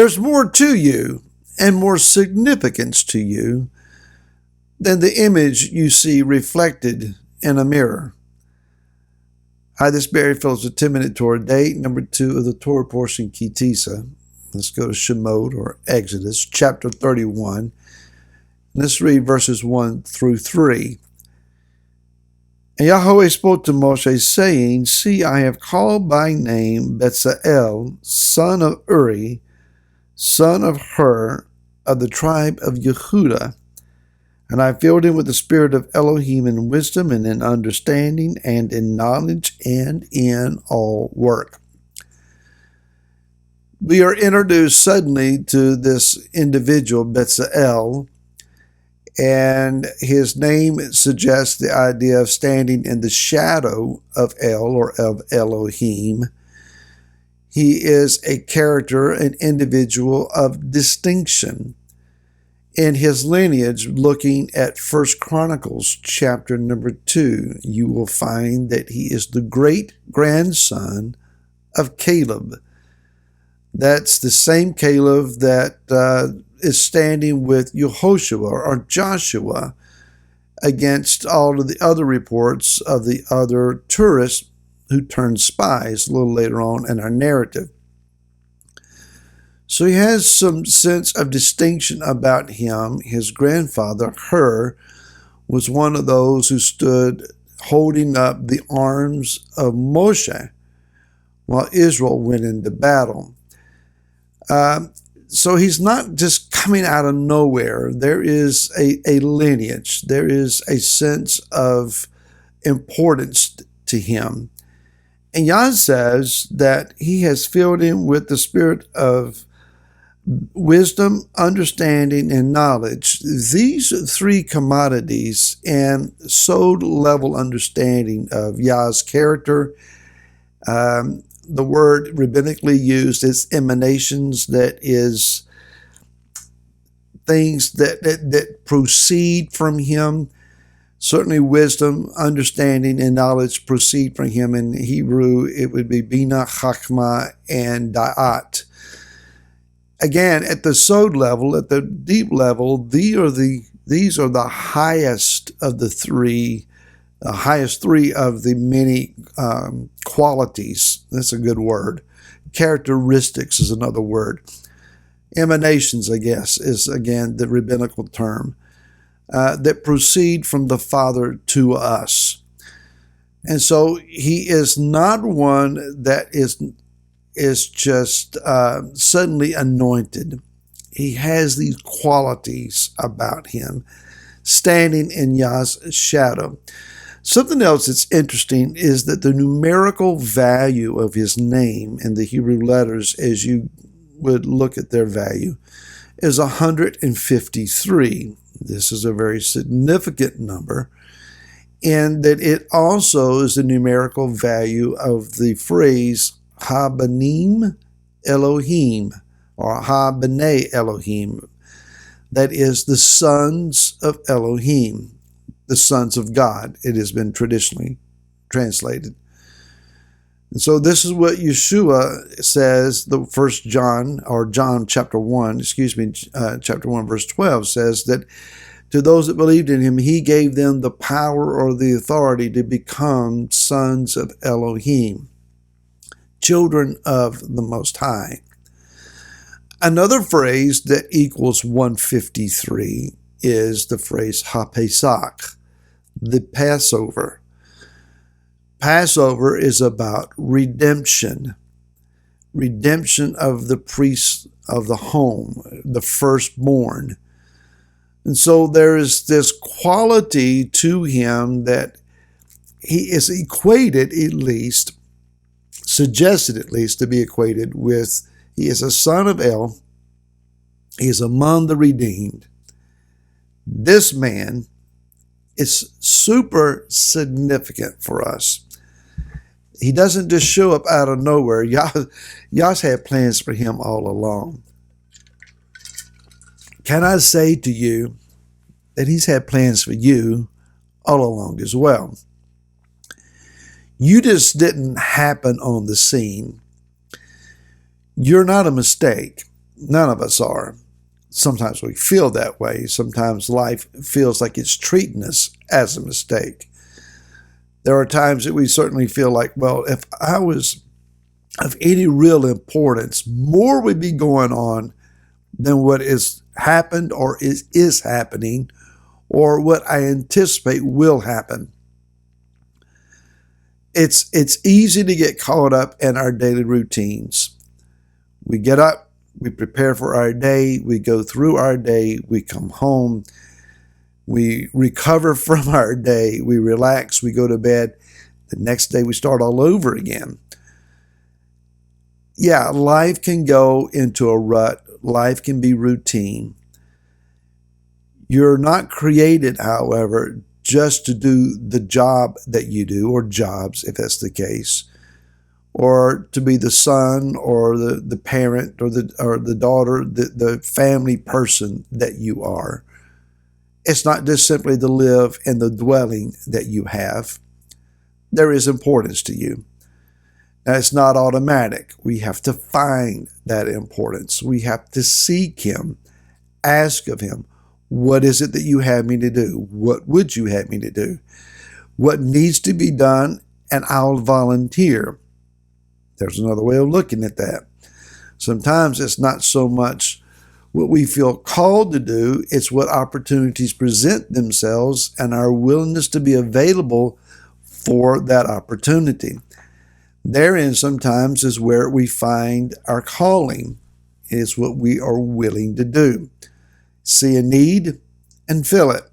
There's more to you and more significance to you than the image you see reflected in a mirror. Hi, this is Barry Phillips with 10-Minute Torah, day number 2 of the Torah portion, Tisa. Let's go to Shemot, or Exodus, chapter 31. Let's read verses 1 through 3. And Yahweh spoke to Moshe, saying, See, I have called by name Bezalel, son of Uri, son of Hur, of the tribe of Yehudah. And I filled him with the spirit of Elohim in wisdom and in understanding and in knowledge and in all work. We are introduced suddenly to this individual, Bezalel, and his name suggests the idea of standing in the shadow of El, or of Elohim. He is a character, an individual of distinction. In his lineage, looking at 1 Chronicles chapter number 2, you will find that he is the great-grandson of Caleb. That's the same Caleb that is standing with Yehoshua or Joshua against all of the other reports of the other tourists who turned spies a little later on in our narrative. So he has some sense of distinction about him. His grandfather, Hur, was one of those who stood holding up the arms of Moshe while Israel went into battle. So he's not just coming out of nowhere. There is a lineage. There is a sense of importance to him. And Yah says that he has filled him with the spirit of wisdom, understanding, and knowledge. These three commodities and soul-level understanding of Yah's character. The word rabbinically used is emanations, that is things that proceed from him. Certainly wisdom, understanding, and knowledge proceed from him. In Hebrew, it would be Bina, Chachma, and Da'at. Again, at the sod level, at the deep level, these are the highest of the three, the highest three of the many qualities. That's a good word. Characteristics is another word. Emanations, I guess, is again the rabbinical term that proceed from the Father to us. And so he is not one that is just suddenly anointed. He has these qualities about him, standing in Yah's shadow. Something else that's interesting is that the numerical value of his name in the Hebrew letters, as you would look at their value, is 153. This is a very significant number, and that it also is the numerical value of the phrase Ha-Banim Elohim, or Ha-B'nai Elohim. That is the sons of Elohim, the sons of God, it has been traditionally translated. And so this is what Yeshua says, the first John, or John chapter 1, chapter 1, verse 12 says that to those that believed in him, he gave them the power or the authority to become sons of Elohim, children of the Most High. Another phrase that equals 153 is the phrase HaPesach, the Passover. Passover is about redemption of the priests of the home, the firstborn. And so there is this quality to him that he is equated, at least, suggested at least to be equated with, he is a son of El, he is among the redeemed. This man is super significant for us. He doesn't just show up out of nowhere. Yah's had plans for him all along. Can I say to you that he's had plans for you all along as well? You just didn't happen on the scene. You're not a mistake. None of us are. Sometimes we feel that way. Sometimes life feels like it's treating us as a mistake. There are times that we certainly feel like, well, if I was of any real importance, more would be going on than what is happened or is happening or what I anticipate will happen. It's easy to get caught up in our daily routines. We get up, we prepare for our day, we go through our day, we come home, we recover from our day, we relax, we go to bed. The next day we start all over again. Yeah, life can go into a rut. Life can be routine. You're not created, however, just to do the job that you do, or jobs, if that's the case, or to be the son or the parent or the daughter, the family person that you are. It's not just simply to live in the dwelling that you have. There is importance to you. Now, it's not automatic. We have to find that importance. We have to seek Him, ask of Him, what is it that you have me to do? What would you have me to do? What needs to be done? And I'll volunteer. There's another way of looking at that. Sometimes it's not so much what we feel called to do, it's what opportunities present themselves and our willingness to be available for that opportunity. Therein sometimes is where we find our calling. It's what we are willing to do. See a need and fill it.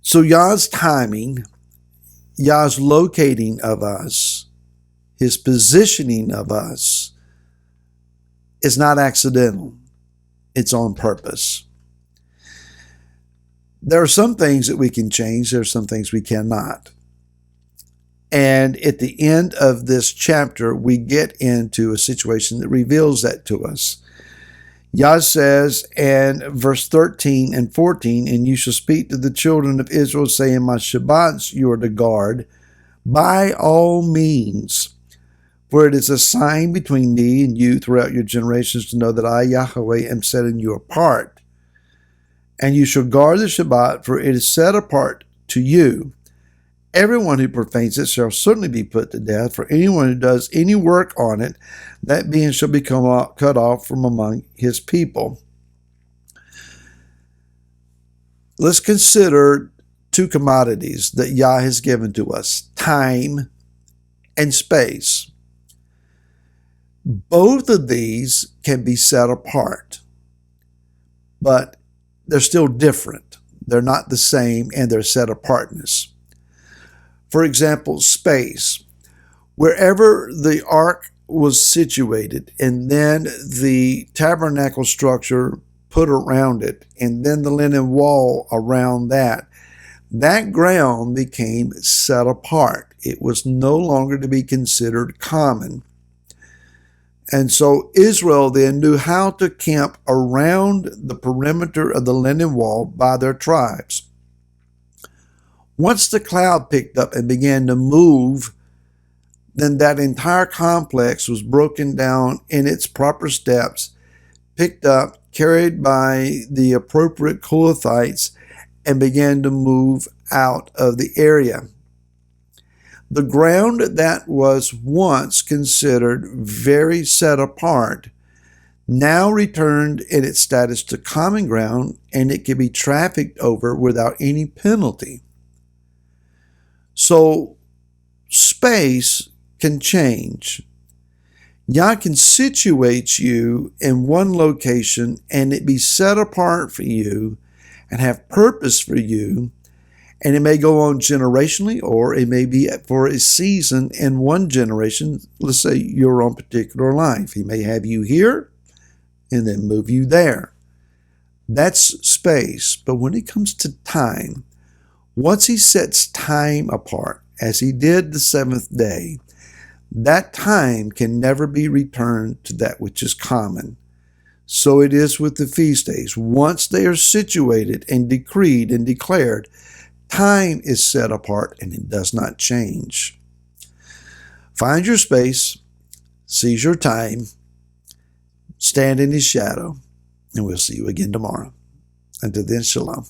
So Yah's timing, Yah's locating of us, His positioning of us is not accidental. It's on purpose. There are some things that we can change. There are some things we cannot. And at the end of this chapter, we get into a situation that reveals that to us. Yah says in verse 13 and 14, and you shall speak to the children of Israel, saying, my Shabbats you are to guard by all means, for it is a sign between me and you throughout your generations to know that I, Yahweh, am setting you apart. And you shall guard the Shabbat, for it is set apart to you. Everyone who profanes it shall certainly be put to death, for anyone who does any work on it, that being shall become cut off from among his people. Let's consider two commodities that Yah has given to us, time and space. Both of these can be set apart, but they're still different. They're not the same in their set apartness. For example, space. Wherever the ark was situated, and then the tabernacle structure put around it, and then the linen wall around that, that ground became set apart. It was no longer to be considered common. And so Israel then knew how to camp around the perimeter of the linen wall by their tribes. Once the cloud picked up and began to move, then that entire complex was broken down in its proper steps, picked up, carried by the appropriate Kohathites, and began to move out of the area. The ground that was once considered very set apart now returned in its status to common ground, and it could be trafficked over without any penalty. So space can change. Yah can situate you in one location and it be set apart for you and have purpose for you. And it may go on generationally, or it may be for a season in one generation. Let's say your own particular life. He may have you here and then move you there. That's space. But when it comes to time, once He sets time apart, as He did the seventh day, that time can never be returned to that which is common. So it is with the feast days. Once they are situated and decreed and declared, time is set apart and it does not change. Find your space, seize your time, stand in his shadow, and we'll see you again tomorrow. Until then, shalom.